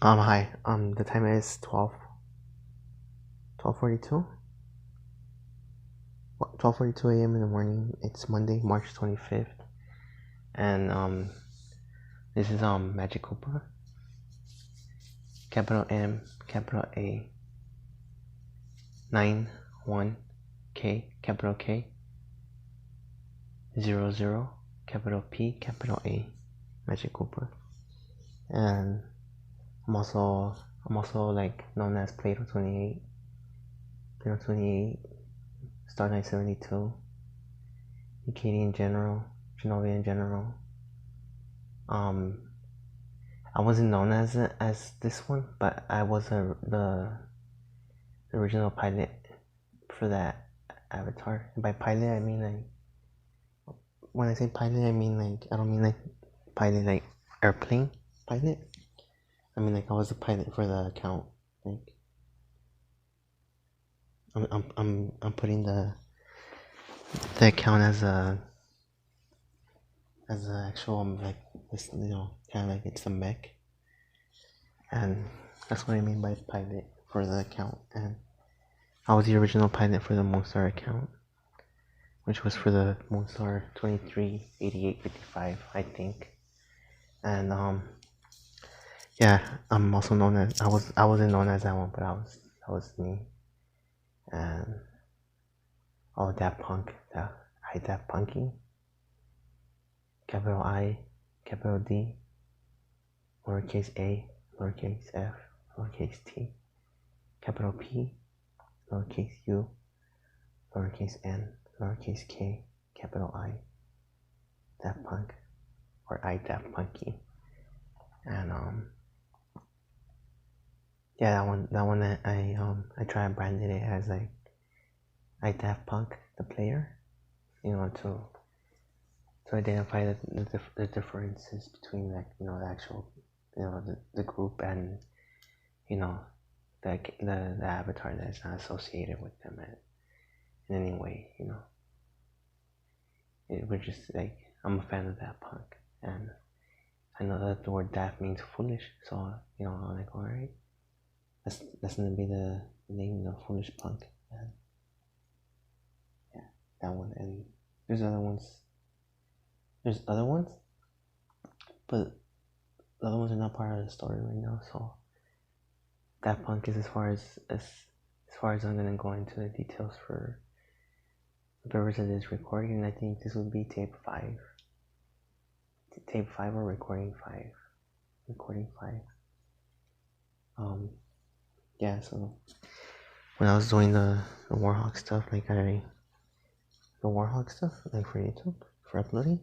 Hi. The time is 12:42. 12:42 a.m. in the morning. It's Monday, March 25th, and this is Magic Cooper. Capital M, capital A, 91K, capital K, 00, capital P, capital A, Magic Cooper, and I'm also like known as Plato 28, Star 972, Acadian General, Genovian General. I wasn't known as this one, but I was the original pilot for that avatar. And by pilot, I mean like, when I say pilot, I mean like, I don't mean like pilot like airplane pilot. I mean like I was the pilot for the account. Like I'm putting the account as a actual like this, kind of like it's a mech, and that's what I mean by pilot for the account. And I was the original pilot for the Moonstar account, which was for the Moonstar 238855, I think. And yeah, I'm also known as I wasn't known as that one, but that was me. And Daft Punk, Daft Punky, capital I, capital D, lowercase a, lowercase f, lowercase t, capital P, lowercase u, lowercase n, lowercase k, capital I, Daft Punk, or I Daft Punky. And yeah, that one I try and branded it as like I Daft Punk the player, to identify the differences between like the actual the group and the avatar that is not associated with them in any way. We're just like, I'm a fan of Daft Punk, and I know that the word daft means foolish, so I'm like, all right, that's gonna be the name, Foolish Punk. And yeah, that one. And there's other ones, but the other ones are not part of the story right now. So Daft Punk is as far as I'm gonna go into the details for the purpose of this recording. And I think this would be tape 5 or recording 5. Yeah, so when I was doing the Warhawk stuff, like the Warhawk stuff, like for YouTube, for uploading,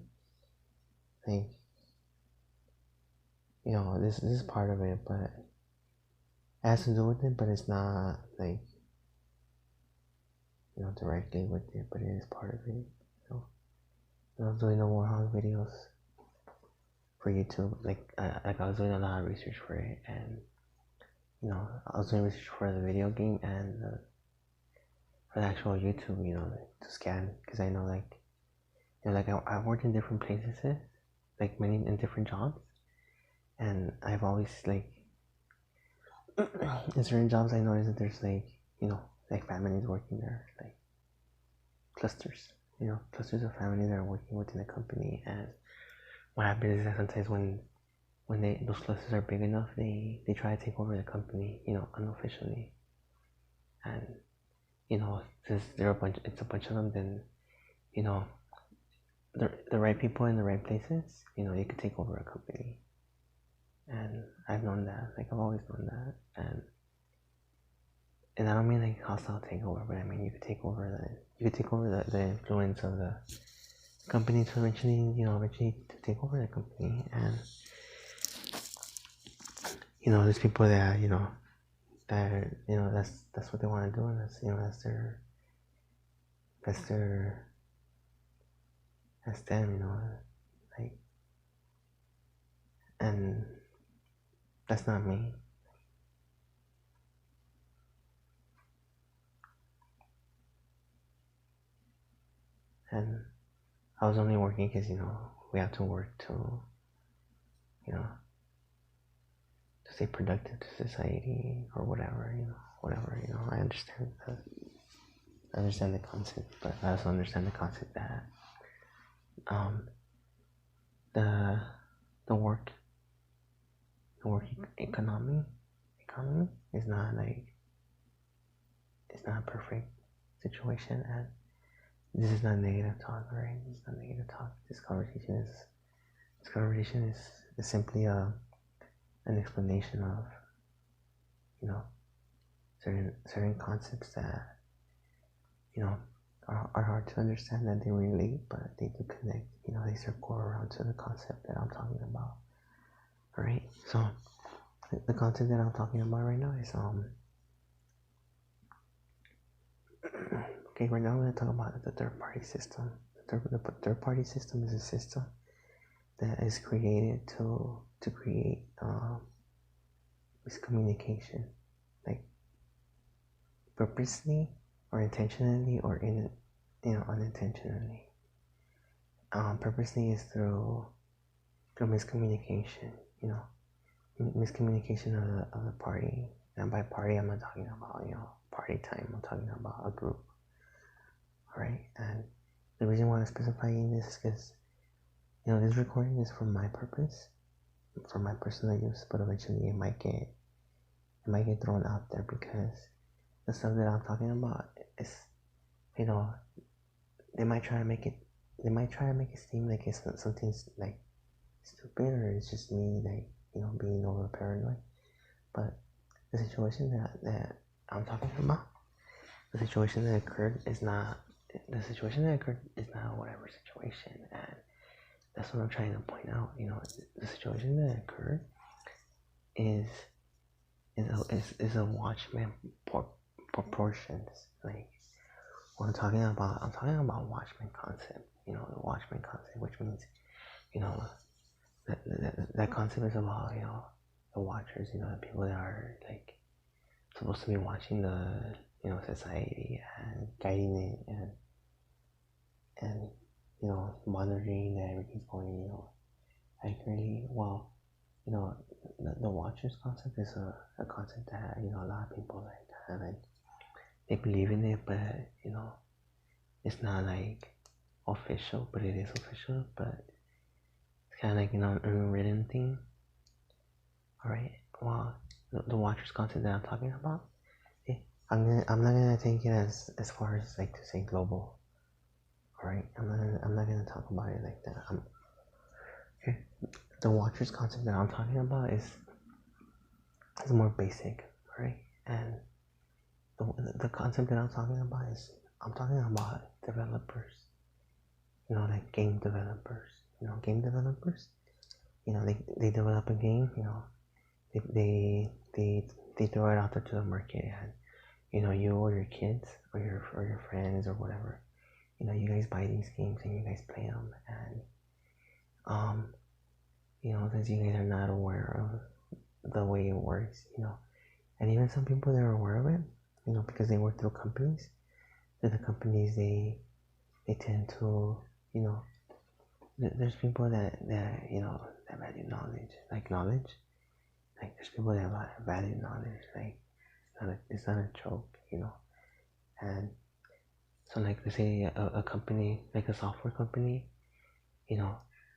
like, this is part of it, but it has to do with it, but it's not like, directly with it, but it is part of it. When I was doing the Warhawk videos for YouTube, like I was doing a lot of research for it, and I was doing research for the video game and for the actual YouTube, to scan, because I know like I've worked in different places, like many in different jobs, and I've always like in certain jobs I noticed that there's like families working there, like clusters of families that are working within a company. And what happens is that sometimes when those clusters are big enough, they try to take over the company, unofficially. And since it's a bunch of them, then the right people in the right places, you could take over a company. And I've known that, like I've always known that. And I don't mean like hostile takeover, but I mean you could take over the influence of the company to eventually to take over the company. And there's people that that's what they want to do, and that's them, like, and that's not me. And I was only working because we have to work to stay productive to society or whatever, I understand the concept, but I also understand the concept that um the the work economy is not like, it's not a perfect situation, and this is not negative talk, right? This is not negative talk. This conversation is simply an explanation of, certain concepts that, are hard to understand, that they relate, but they do connect. They circle around to the concept that I'm talking about. Alright, so the concept that I'm talking about right now is okay. Right now I'm going to talk about the third party system. The third party system is a system that is created to create miscommunication, like purposely or intentionally, or unintentionally. Purposely is through miscommunication. Miscommunication of the party, and by party I'm not talking about party time. I'm talking about a group. All right, and the reason why I'm specifying this is because this recording is for my purpose, for my personal use, but eventually it might get thrown out there, because the stuff that I'm talking about is, they might try to make it seem like it's something like stupid, or it's just me like being over paranoid. But the situation that I'm talking about, the situation that occurred is not a whatever situation, and that's what I'm trying to point out. The situation that occurred is a Watchmen proportions. Like, what I'm talking about Watchmen concept. The Watchmen concept, which means that concept is about the watchers. The people that are like supposed to be watching the society and guiding it, and monitoring that everything's going accurately. Well, the watchers concept is a concept that a lot of people like have, and they believe in it, but it's not like official, but it is official. But it's kind of like an unwritten thing. All right. Well, the watchers concept that I'm talking about, I'm not gonna take it as far as like to say global. All right. I'm not gonna talk about it like that. Okay. The watchers concept that I'm talking about is more basic, right? And the concept that I'm talking about is, I'm talking about developers. Like game developers. Game developers. They develop a game. They throw it out there to the market, and you or your kids or your friends or whatever, you guys buy these games and you guys play them, and since you guys are not aware of the way it works, and even some people that are aware of it, because they work through companies, the companies they tend to, there's people that value knowledge, like there's people that value knowledge, like it's not a joke, and so like let's say a company, like a software company,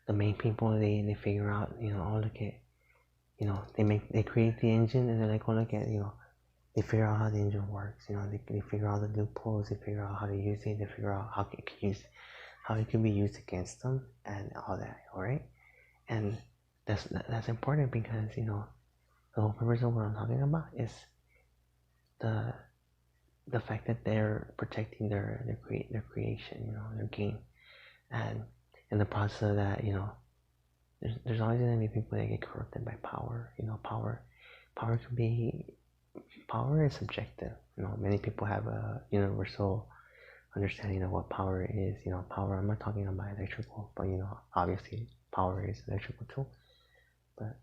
the main people, they figure out, oh look at, they create the engine, and then like, oh look at, they figure out how the engine works, they figure out the loopholes, they figure out how to use it, they figure out how it can be used against them, and all that. All right, and that's important, because the whole purpose of what I'm talking about is the fact that they're protecting their creation, their game, and in the process of that, there's always gonna be people that get corrupted by power. Power can be, power is subjective. Many people have a universal understanding of what power is. Power. I'm not talking about electrical, but obviously power is electrical too. But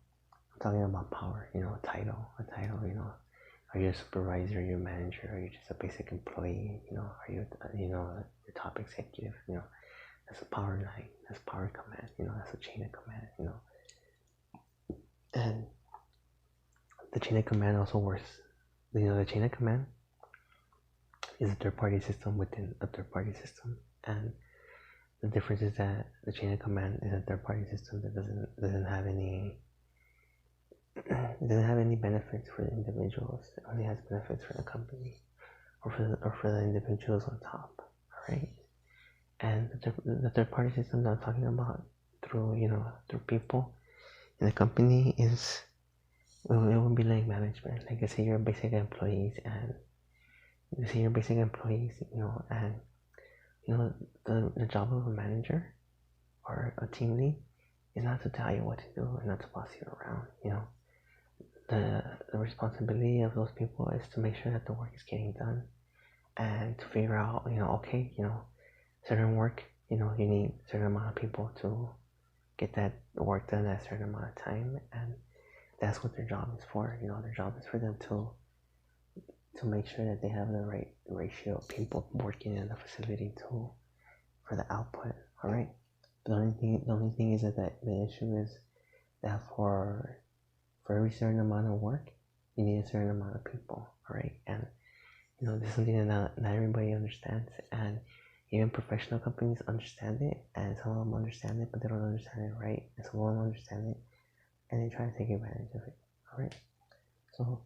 I'm talking about power. A title. Are you a supervisor? Are you a manager? Are you just a basic employee? Are you the top executive? That's a power line. That's power command. That's a chain of command. And the chain of command also works. The chain of command is a third-party system within a third-party system, and the difference is that the chain of command is a third-party system that doesn't have any benefits for the individuals. It only has benefits for the company or for the individuals on top. All right, and the third-party system that I'm talking about through people in the company is it would be like management. Like, let's say you're basic employees, and the job of a manager or a team lead is not to tell you what to do and not to boss you around. The responsibility of those people is to make sure that the work is getting done and to figure out, certain work, you need a certain amount of people to get that work done at a certain amount of time, and that's what their job is for. Their job is for them to make sure that they have the right ratio of people working in the facility for the output. All right. The only thing is that the issue is that for every certain amount of work, you need a certain amount of people. All right. And this is something that not everybody understands, and even professional companies understand it, and some of them understand it, but they don't understand it right, and some of them understand it and they try to take advantage of it. All right. So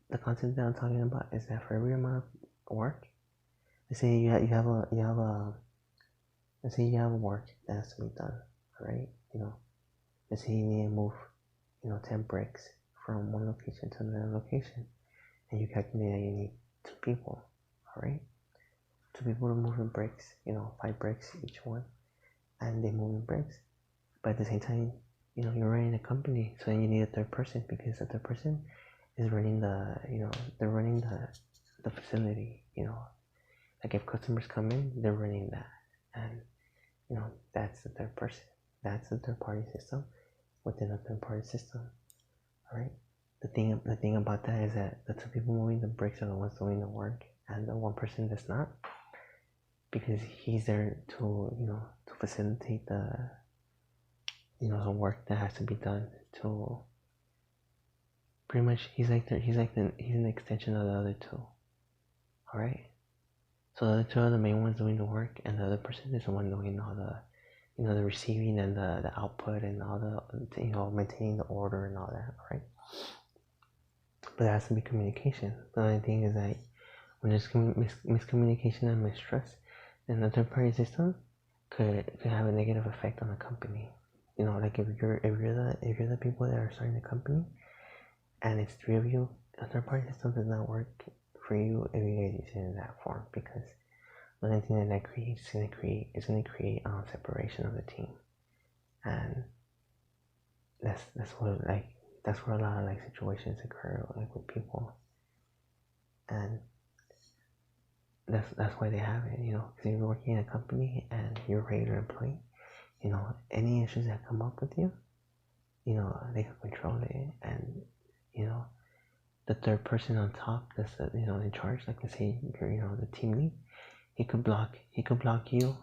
the concept that I'm talking about is that for every amount of work, let's say you have work that has to be done. All right. Let's say you need to move 10 bricks from one location to another location, and you calculate that you need 2 people. All right. 2 people to move the bricks, 5 bricks each one, and they move the bricks. But at the same time, you're running a company, so you need a third person, because the third person is running they're running the facility. Like if customers come in, they're running that, and that's the third person. That's the third party system within a third party system. All right. The thing about that is that the 2 people moving the bricks are the ones doing the work, and the one person that's not, because he's there to facilitate the work that has to be done. To pretty much he's an extension of the other 2. All right. So the other 2 are the main ones doing the work, and the other person is the one doing all the the receiving and the output and all the maintaining the order and all that. Right. But there has to be communication. The only thing is that when there's miscommunication and mistrust, then the third party system could have a negative effect on the company. Like if you're the people that are starting the company, and it's 3 of you, a third party system does not work for you if you guys use it in that form, because the only thing that creates is going to create separation of the team, and that's where a lot of situations occur, like with people, and that's why they have it. Because you're working in a company and you're a regular employee, any issues that come up with you, they can control it, and the third person on top that's in charge, like let's say you're the team lead, he could block you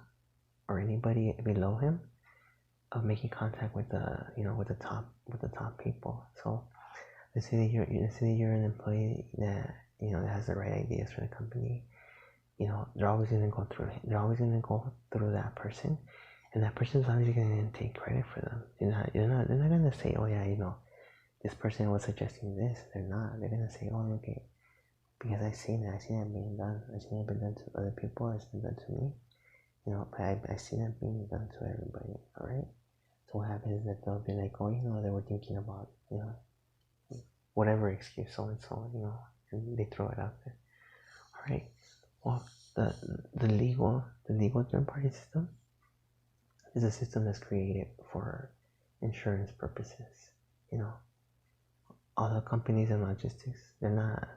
or anybody below him of making contact with the top people. So let's say you're an employee that that has the right ideas for the company. They're always gonna go through that person, and that person's always gonna take credit for them. They're not gonna say, oh yeah, this person was suggesting this. They're not. They're gonna say, oh okay, because I've seen it being done. I've seen it being done to other people. It's been done to me. But I've seen it being done to everybody. All right. So what happens is that they'll be like, oh, they were thinking about whatever excuse, so and so, and they throw it out there. All right. Well, the legal third party system is a system that's created for insurance purposes. All the companies in logistics, they're not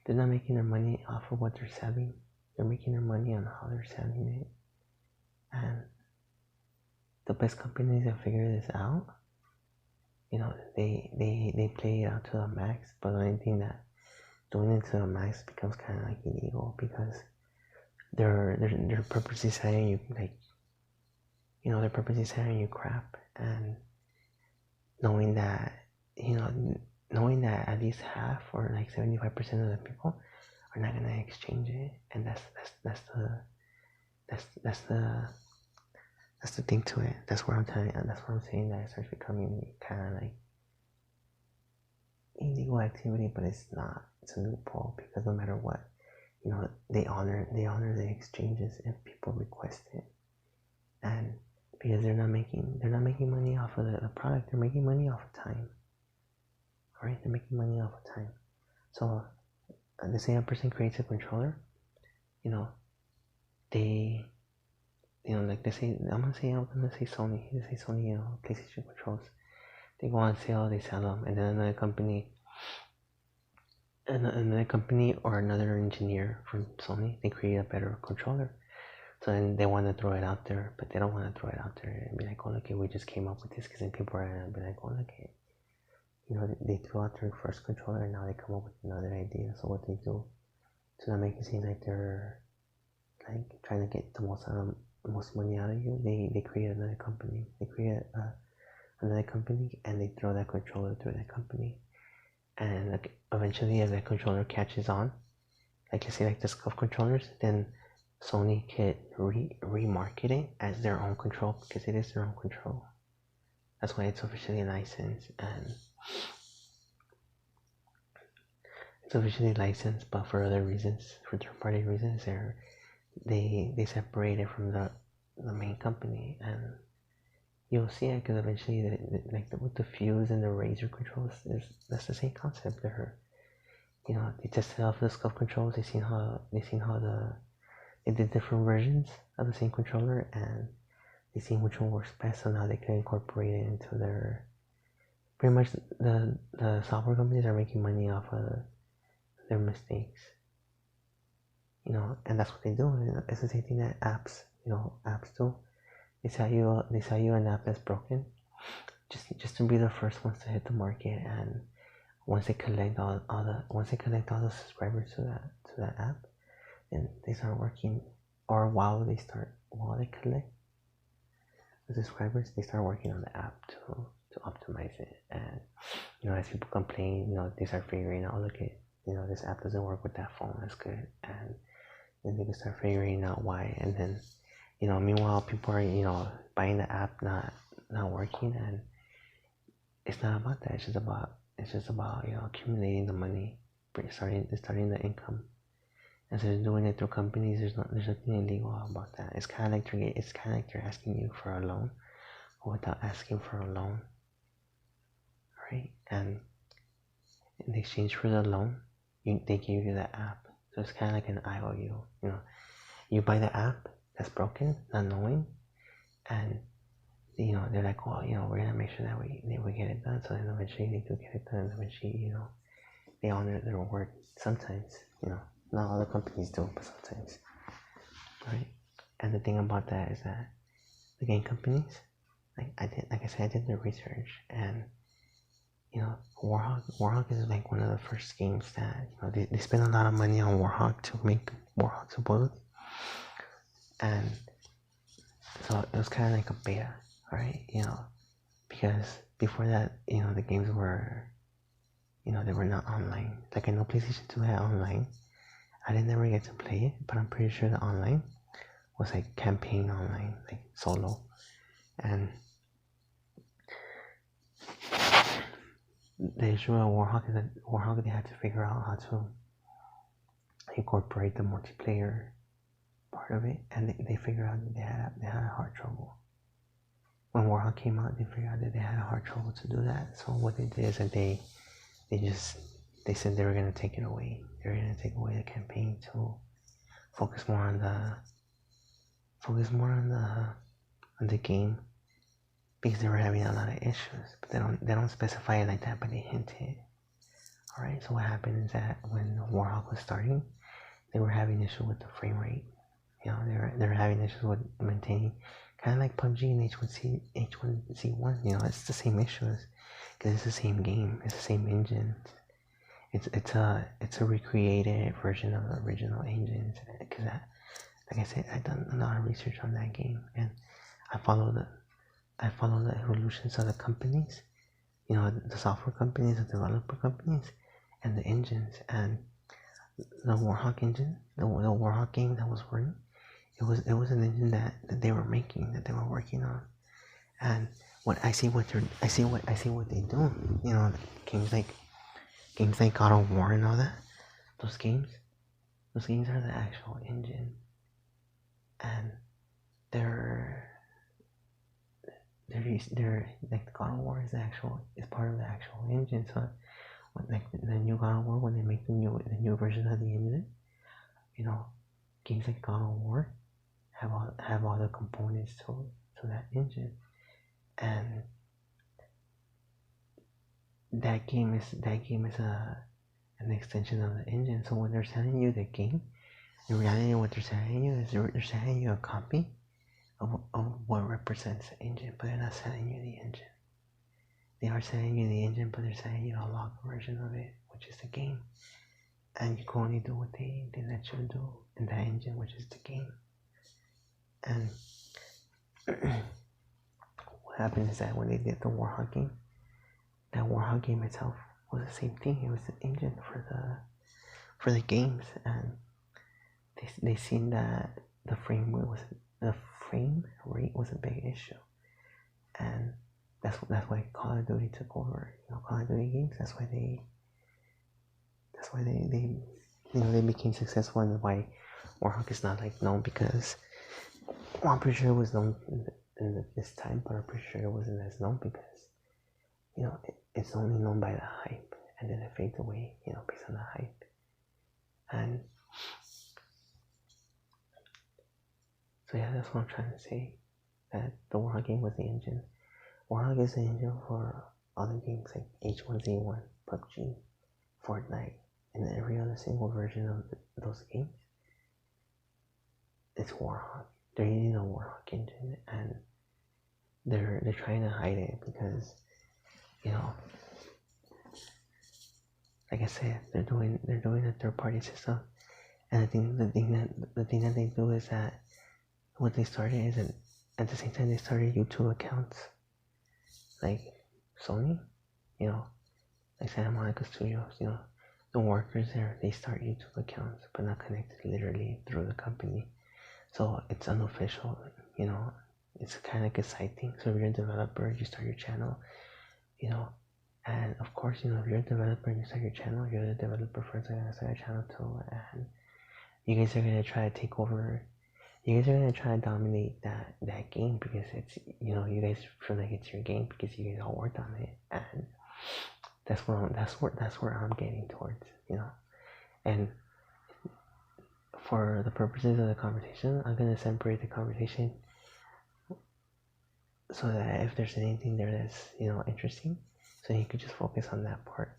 making their money off of what they're selling. They're making their money on how they're selling it. And the best companies that figure this out, they play it out to the max. But the only thing that doing it to the max becomes kind of like illegal, because they're purposely selling you they're purposely selling you crap, and knowing that knowing that at least half or like 75% of the people are not gonna exchange it, and that's the thing to it. That's where I'm telling. That's where I'm saying that it starts becoming kind of like illegal activity, but it's not. It's a loophole because no matter what, they honor the exchanges if people request it, and because they're not making money off of the product, they're making money off of time. All right, they're making money off of time. So the same person creates a controller, they like they say, I'm gonna say Sony. They say Sony, PlayStation controls. They go on sale, they sell them, and then another company or another engineer from Sony, they create a better controller. So then they want to throw it out there, but they don't want to throw it out there and be like, oh look, we just came up with this, because then people are gonna be like, oh look, they threw out their first controller and now they come up with another idea. So what they do to not make it seem like they're like trying to get the most money out of you, they create another company. They create another company and they throw that controller through that company. And like eventually, if that controller catches on, like let's say like the SCUF controllers, then Sony could remarket it as their own control, because it is their own control. That's why it's officially licensed, and it's officially licensed, but for other reasons, for third-party reasons, they separate it from the main company, and you'll see it because eventually, with the Fuse and the Razer controls, that's the same concept. They tested out the SCUF controls. They seen how they did different versions of the same controller, and they seen which one works best. So now they can incorporate it into their. Pretty much, the software companies are making money off of their mistakes. And that's what they do. It's the same thing that apps do. They sell you an app that's broken, just to be the first ones to hit the market, and once they collect all the subscribers to that app, then they start working, or while they collect the subscribers, they start working on the app to optimize it. And as people complain, they start figuring out, look, this app doesn't work with that phone, that's good, and then they can start figuring out why, and then meanwhile people are buying the app not working, and it's not about that. It's just about accumulating the money, starting the income. And so doing it through companies, there's nothing illegal about that. It's kind of like they're asking you for a loan without asking for a loan, right? And in exchange for the loan, they give you the app. So it's kind of like an IOU. You buy the app that's broken, not knowing, and they're like, well, we're gonna make sure that we get it done. So then eventually they do get it done. Eventually, they honor their word. Sometimes, not all the companies do, but sometimes, right? And the thing about that is that the game companies, I did the research, and Warhawk is like one of the first games that they spend a lot of money on Warhawk to make Warhawk supposedly, and so it was kind of like a beta, right? Because before that, the games were, they were not online. Like I know PlayStation 2 had online. I didn't never get to play it, but I'm pretty sure the online was like campaign online, like solo, and the issue of Warhawk is that they had to figure out how to incorporate the multiplayer part of it, and they figured out that they had a hard trouble. When Warhawk came out, they figured out that they had a hard trouble to do that. So what they did is that they said they were gonna take it away. They were gonna take away the campaign to focus more on the game, because they were having a lot of issues. But they don't specify it like that, but they hint it. Alright, so what happened is that when Warhawk was starting, they were having issues with the frame rate. They were having issues with maintaining, kind of like PUBG and H1Z1. It's the same issues, because it's the same game, it's the same engine. It's a recreated version of the original engines. Because like I said, I've done a lot of research on that game, and I follow the evolutions of the companies you know, the software companies, the developer companies, and the engines. And the Warhawk engine, the Warhawk game that was running, it was an engine that they were making, that they were working on. And what I see what they do, you know, games like God of War and all that, those games are the actual engine, and they're like God of War is part of the actual engine. So when, like the new God of War, when they make the new version of the engine, you know, games like God of War have all the components to that engine, and that game is an extension of the engine. So when they're selling you the game, in reality, what they're selling you is they're selling you a copy of what represents the engine, but they're not selling you the engine. They are selling you the engine, but they're selling you a locked version of it, which is the game. And you can only do what they let you do in that engine, which is the game. And what happened is that when they did the Warhawk game, that Warhawk game itself was the same thing. It was the engine for the games, and they seen that the frame rate was a big issue, and that's why Call of Duty took over. You know, Call of Duty games. That's why they they became successful, and why Warhawk is not like known, because, well, I'm pretty sure it was known in this time, but I'm pretty sure it wasn't as known because, you know, it's only known by the hype, and then it fades away, you know, based on the hype. And so yeah, that's what I'm trying to say, that the Warhawk game was the engine. Warhawk is the engine for other games like H1Z1, PUBG, Fortnite, and every other single version of those games. It's Warhawk. They're using a Warhawk engine, and they're trying to hide it because, you know, like I said, they're doing a third party system, and the thing that they do is that what they started is at the same time they started YouTube accounts, like Sony, you know, like Santa Monica Studios, you know, the workers there, they start YouTube accounts, but not connected literally through the company. So it's unofficial, you know, it's kind of like a side thing. So if you're a developer, you start your channel, you know, and of course, you know, if you're a developer and you start your channel, you're the developer first, I'm gonna start a channel too, and you guys are gonna try to take over. You guys are gonna try to dominate that game because it's, you know, you guys feel like it's your game because you guys all worked on it, and that's where I'm getting towards, you know. And for the purposes of the conversation, I'm gonna separate the conversation so that if there's anything there that's, you know, interesting, so you could just focus on that part.